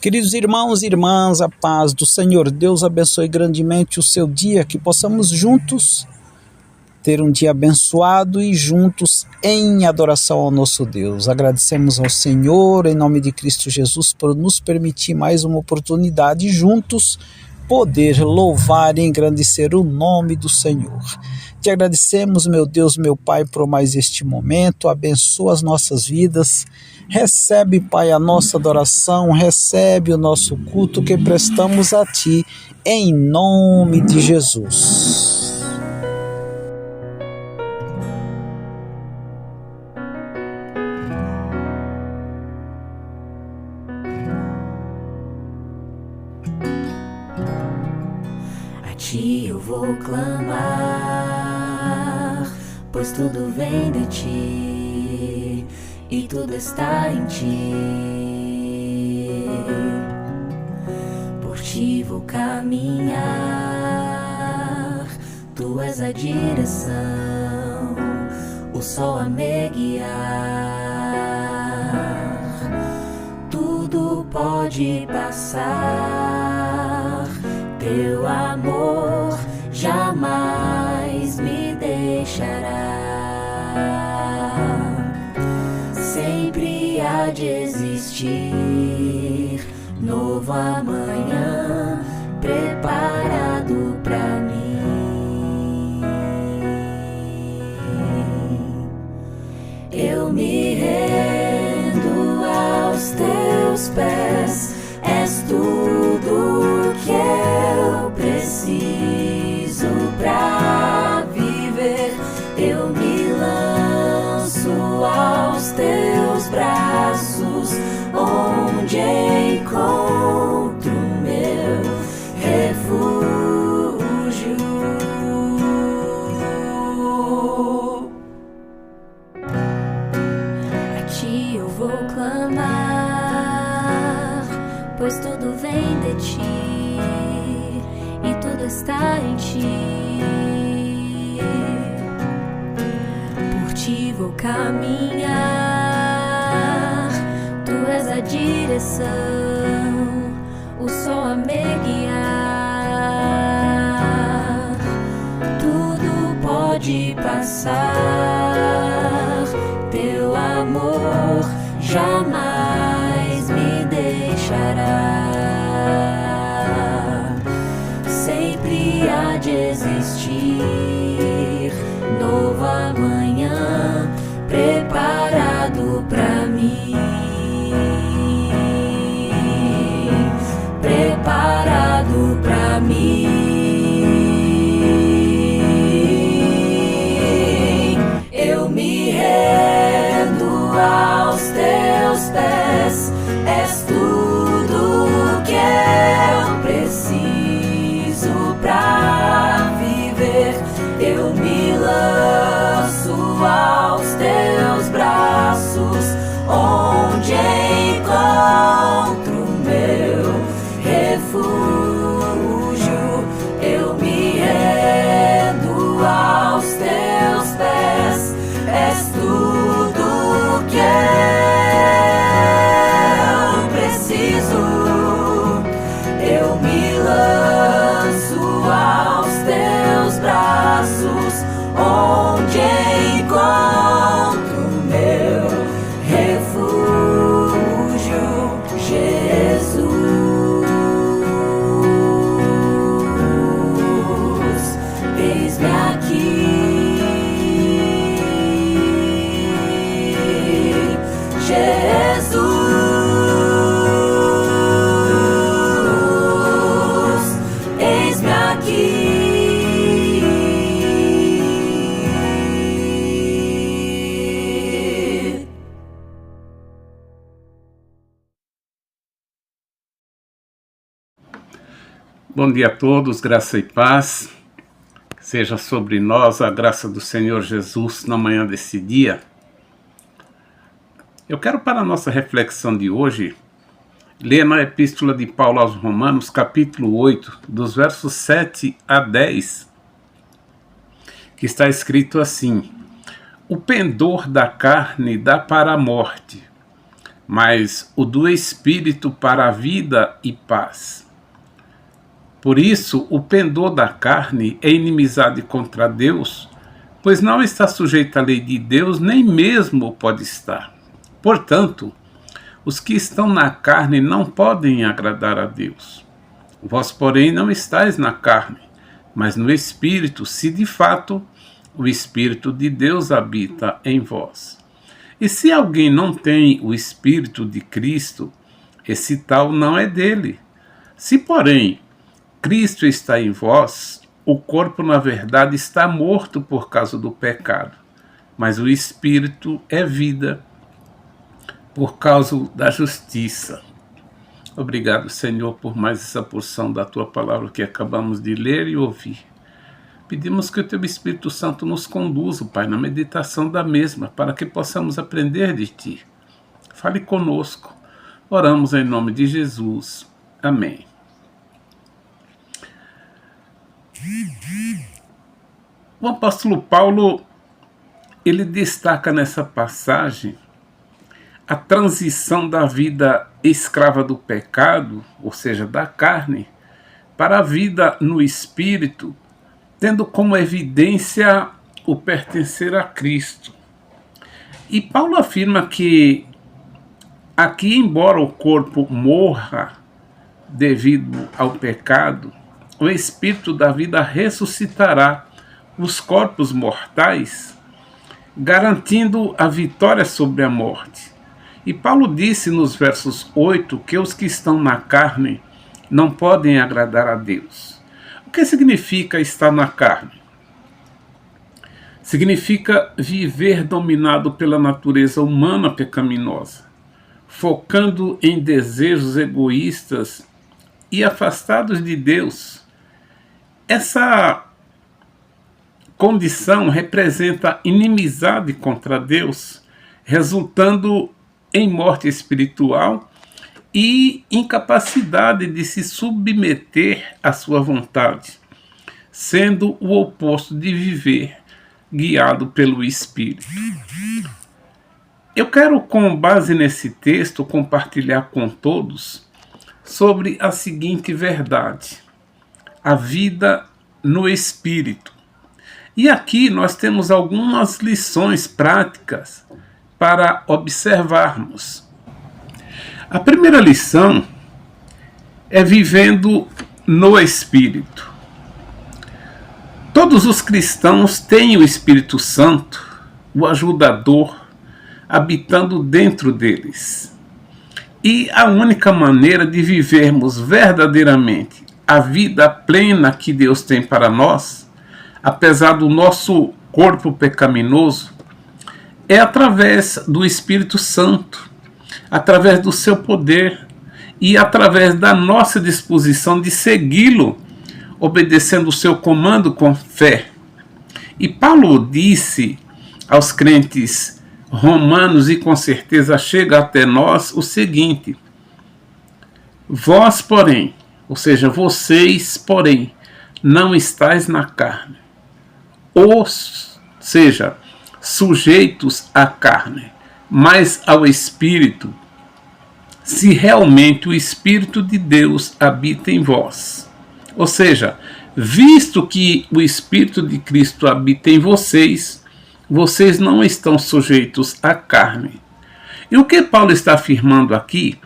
Queridos irmãos e irmãs, a paz do Senhor Deus abençoe grandemente o seu dia, que possamos juntos ter um dia abençoado e juntos em adoração ao nosso Deus. Agradecemos ao Senhor, em nome de Cristo Jesus, por nos permitir mais uma oportunidade juntos poder louvar e engrandecer o nome do Senhor. Te agradecemos, meu Deus, meu Pai, por mais este momento. Abençoa as nossas vidas. Recebe, Pai, a nossa adoração, recebe o nosso culto que prestamos a Ti, em nome de Jesus. A Ti eu vou clamar, pois tudo vem de Ti e tudo está em Ti. Por Ti vou caminhar, Tu és a direção, o sol a me guiar. Tudo pode passar, Teu amor jamais me deixará. Sempre há de existir novo amanhã preparado pra mim. Eu me rendo aos Teus pés, és tudo que eu preciso pra viver. Eu me lanço aos Teus braços, onde encontro meu refúgio. A Ti eu vou clamar, pois tudo vem de Ti e tudo está em Ti. Por Ti vou caminhar, Tu és a direção, o sol a me guiar. Tudo pode passar, Teu amor jamais me deixará. Sempre há de existir novo amanhã preparado pra mim. Preparado pra mim. Eu me rendo aos Teus pés, és tudo que eu preciso pra viver. Eu me lanço aos Teus braços, onde encontro meu refúgio. Eu me rendo aos Teus pés, és tudo que eu preciso. Eu me lanço aos Teus braços, onde encontro meu refúgio, Jesus. Eis-me aqui, Jesus. Eis-me aqui. Bom dia a todos, graça e paz. Seja sobre nós a graça do Senhor Jesus na manhã desse dia. Eu quero, para a nossa reflexão de hoje, ler na Epístola de Paulo aos Romanos, capítulo 8, dos versos 7 a 10, que está escrito assim: o pendor da carne dá para a morte, mas o do Espírito para a vida e paz. Por isso, o pendor da carne é inimizade contra Deus, pois não está sujeito à lei de Deus, nem mesmo pode estar. Portanto, os que estão na carne não podem agradar a Deus. Vós, porém, não estáis na carne, mas no Espírito, se de fato o Espírito de Deus habita em vós. E se alguém não tem o Espírito de Cristo, esse tal não é dele. Se, porém, Cristo está em vós, o corpo, na verdade, está morto por causa do pecado, mas o Espírito é vida por causa da justiça. Obrigado, Senhor, por mais essa porção da Tua palavra que acabamos de ler e ouvir. Pedimos que o Teu Espírito Santo nos conduza, Pai, na meditação da mesma, para que possamos aprender de Ti. Fale conosco. Oramos em nome de Jesus. Amém. O apóstolo Paulo, ele destaca nessa passagem a transição da vida escrava do pecado, ou seja, da carne, para a vida no Espírito, tendo como evidência o pertencer a Cristo. E Paulo afirma que aqui, embora o corpo morra devido ao pecado, o Espírito da vida ressuscitará os corpos mortais, garantindo a vitória sobre a morte. E Paulo disse nos versos 8 que os que estão na carne não podem agradar a Deus. O que significa estar na carne? Significa viver dominado pela natureza humana pecaminosa, focando em desejos egoístas e afastados de Deus. Essa condição representa inimizade contra Deus, resultando em morte espiritual e incapacidade de se submeter à sua vontade, sendo o oposto de viver guiado pelo Espírito. Eu quero, com base nesse texto, compartilhar com todos sobre a seguinte verdade: a vida no Espírito. E aqui nós temos algumas lições práticas para observarmos. A primeira lição é vivendo no Espírito. Todos os cristãos têm o Espírito Santo, o ajudador, habitando dentro deles. E a única maneira de vivermos verdadeiramente a vida plena que Deus tem para nós, apesar do nosso corpo pecaminoso, é através do Espírito Santo, através do seu poder e através da nossa disposição de segui-lo, obedecendo o seu comando com fé. E Paulo disse aos crentes romanos, e com certeza chega até nós, o seguinte: vós, porém, ou seja, vocês, porém, não estáis na carne, ou seja, sujeitos à carne, mas ao Espírito, se realmente o Espírito de Deus habita em vós. Ou seja, visto que o Espírito de Cristo habita em vocês, vocês não estão sujeitos à carne. E o que Paulo está afirmando aqui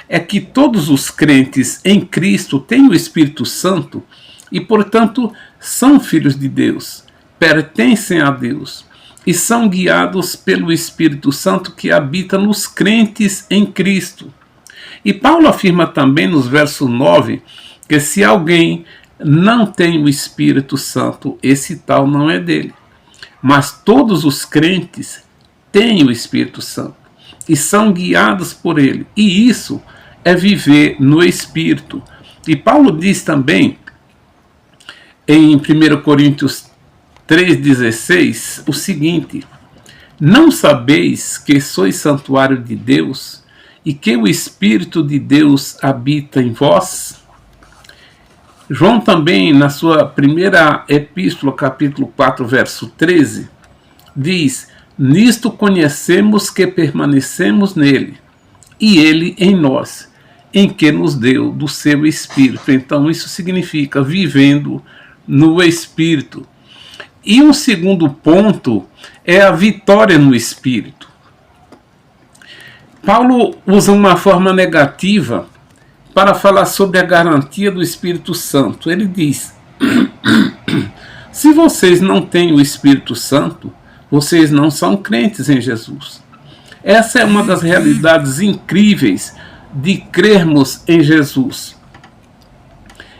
é que todos os crentes em Cristo têm o Espírito Santo e, portanto, são filhos de Deus, pertencem a Deus e são guiados pelo Espírito Santo que habita nos crentes em Cristo. E Paulo afirma também nos versos 9 que se alguém não tem o Espírito Santo, esse tal não é dele. Mas todos os crentes têm o Espírito Santo e são guiados por ele. E isso é viver no Espírito. E Paulo diz também em 1 Coríntios 3,16 o seguinte: não sabeis que sois santuário de Deus e que o Espírito de Deus habita em vós? João também, na sua primeira epístola, capítulo 4, verso 13, diz: nisto conhecemos que permanecemos nele, e ele em nós, em que nos deu do seu Espírito. Então isso significa vivendo no Espírito. E um segundo ponto é a vitória no Espírito. Paulo usa uma forma negativa para falar sobre a garantia do Espírito Santo. Ele diz: se vocês não têm o Espírito Santo, vocês não são crentes em Jesus. Essa é uma das realidades incríveis de crermos em Jesus.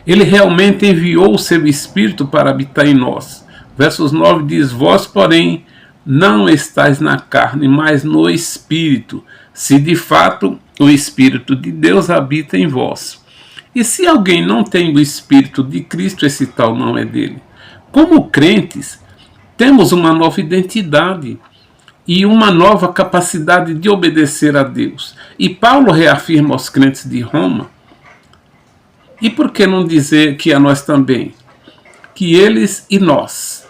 Ele realmente enviou o seu Espírito para habitar em nós. Versos 9 diz: vós, porém, não estáis na carne, mas no Espírito, se de fato o Espírito de Deus habita em vós. E se alguém não tem o Espírito de Cristo, esse tal não é dele. Como crentes, temos uma nova identidade e uma nova capacidade de obedecer a Deus. E Paulo reafirma aos crentes de Roma, e por que não dizer que a nós também? Que eles e nós,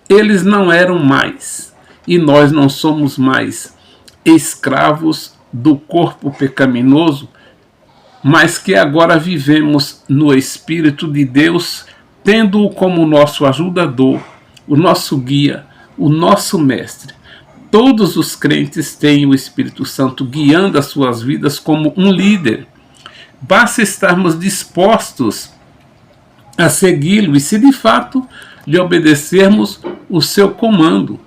eles não eram mais, e nós não somos mais escravos do corpo pecaminoso, mas que agora vivemos no Espírito de Deus, tendo-o como nosso ajudador, o nosso guia, o nosso mestre. Todos os crentes têm o Espírito Santo guiando as suas vidas como um líder. Basta estarmos dispostos a segui-lo e, se de fato lhe obedecermos o seu comando.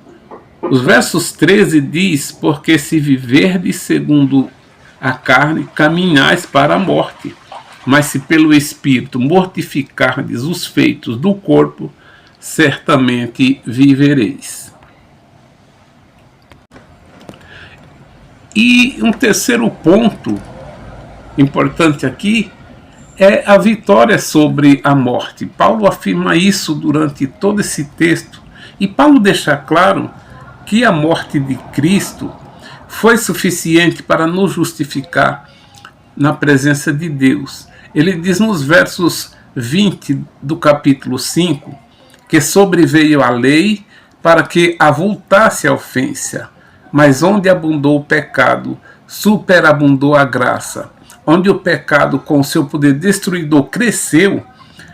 Os versos 13 diz: porque se viverdes segundo a carne, caminhais para a morte, mas se pelo Espírito mortificardes os feitos do corpo, certamente vivereis. E um terceiro ponto importante aqui é a vitória sobre a morte. Paulo afirma isso durante todo esse texto, e Paulo deixa claro que a morte de Cristo foi suficiente para nos justificar na presença de Deus. Ele diz nos versos 20 do capítulo 5 que sobreveio a lei para que avultasse a ofensa, mas onde abundou o pecado, superabundou a graça. Onde o pecado com seu poder destruidor cresceu,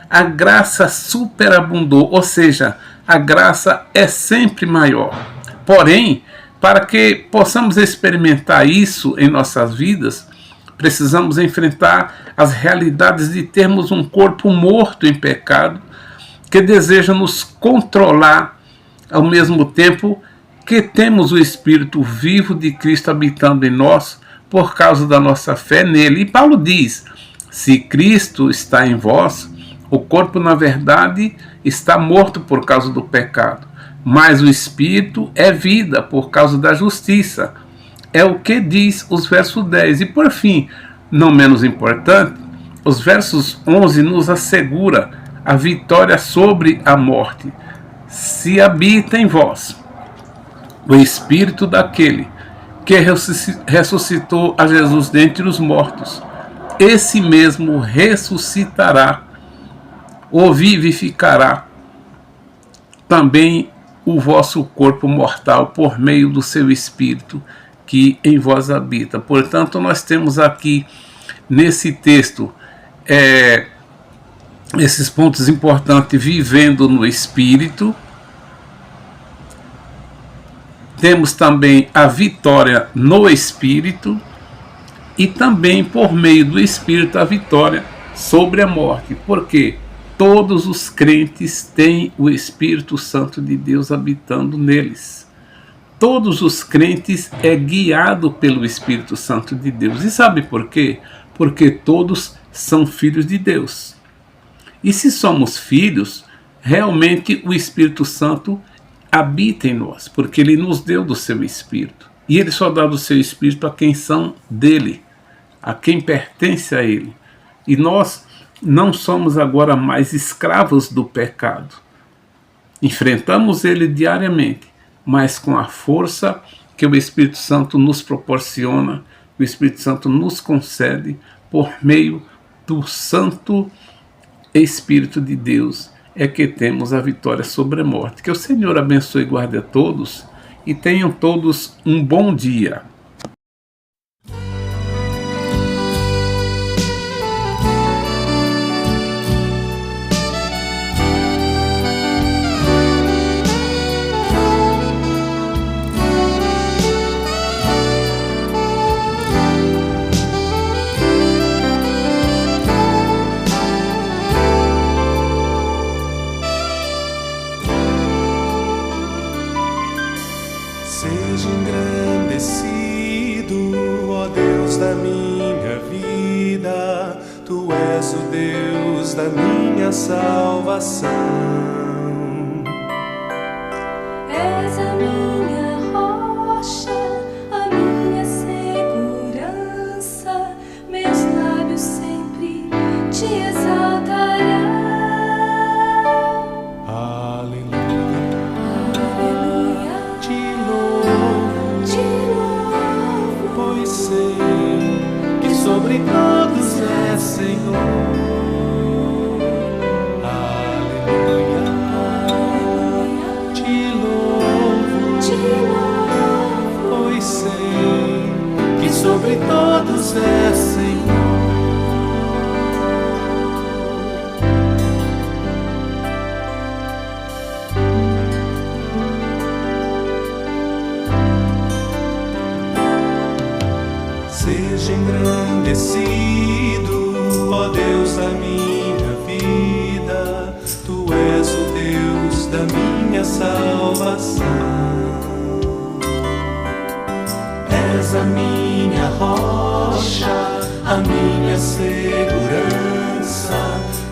a graça superabundou, ou seja, a graça é sempre maior. Porém, para que possamos experimentar isso em nossas vidas, precisamos enfrentar as realidades de termos um corpo morto em pecado, que deseja nos controlar, ao mesmo tempo que temos o Espírito vivo de Cristo habitando em nós, por causa da nossa fé nele. E Paulo diz: se Cristo está em vós, o corpo na verdade está morto por causa do pecado, mas o Espírito é vida por causa da justiça. É o que diz os versos 10. E por fim, não menos importante, os versos 11 nos assegura a vitória sobre a morte. Se habita em vós o Espírito daquele que ressuscitou a Jesus dentre os mortos, esse mesmo ressuscitará ou vivificará também o vosso corpo mortal por meio do seu Espírito que em vós habita. Portanto, nós temos aqui nesse texto esses pontos importantes: vivendo no Espírito. Temos também a vitória no Espírito e também por meio do Espírito a vitória sobre a morte. Porque todos os crentes têm o Espírito Santo de Deus habitando neles. Todos os crentes é guiado pelo Espírito Santo de Deus. E sabe por quê? Porque todos são filhos de Deus. E se somos filhos, realmente o Espírito Santo habita em nós, porque ele nos deu do seu Espírito. E ele só dá do seu Espírito a quem são dele, a quem pertence a ele. E nós não somos agora mais escravos do pecado. Enfrentamos ele diariamente, mas com a força que o Espírito Santo nos proporciona, o Espírito Santo nos concede por meio do Santo Espírito de Deus, é que temos a vitória sobre a morte. Que o Senhor abençoe e guarde a todos e tenham todos um bom dia. Seja engrandecido, ó Deus da minha vida, Tu és o Deus da minha salvação. És a minha rocha, a minha segurança, meus lábios sempre te exaltarão. Sobre todos é Senhor. Aleluia. Te louvo, pois sei que sobre todos é Senhor. Seja engrandecido, ó Deus da minha vida, Tu és o Deus da minha salvação. És a minha rocha, a minha segurança,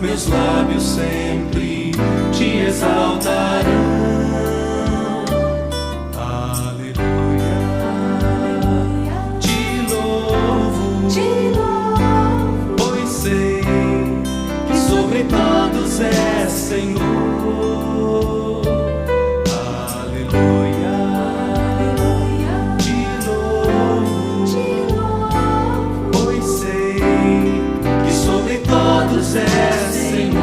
meus lábios sempre te exaltarão. Todos é Senhor. Aleluia. Te louvo, pois sei que sobre todos é Senhor.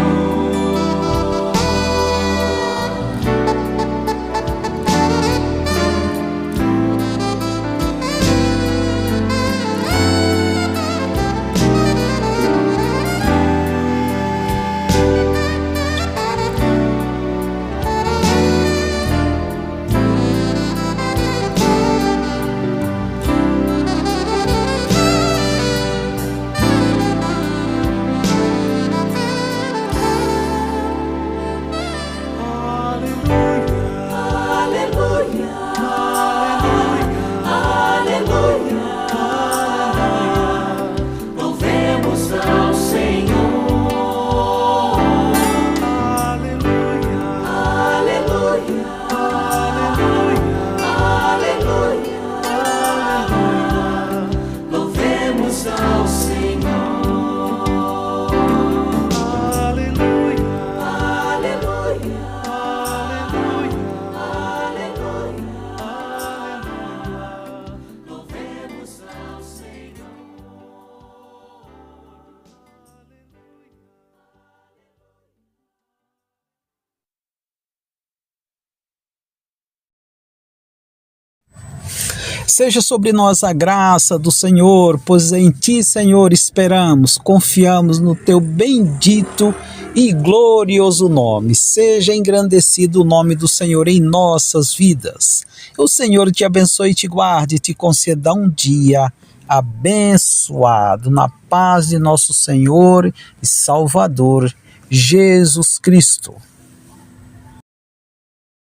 Seja sobre nós a graça do Senhor, pois em Ti, Senhor, esperamos, confiamos no Teu bendito e glorioso nome. Seja engrandecido o nome do Senhor em nossas vidas. O Senhor te abençoe e te guarde e te conceda um dia abençoado na paz de nosso Senhor e Salvador Jesus Cristo.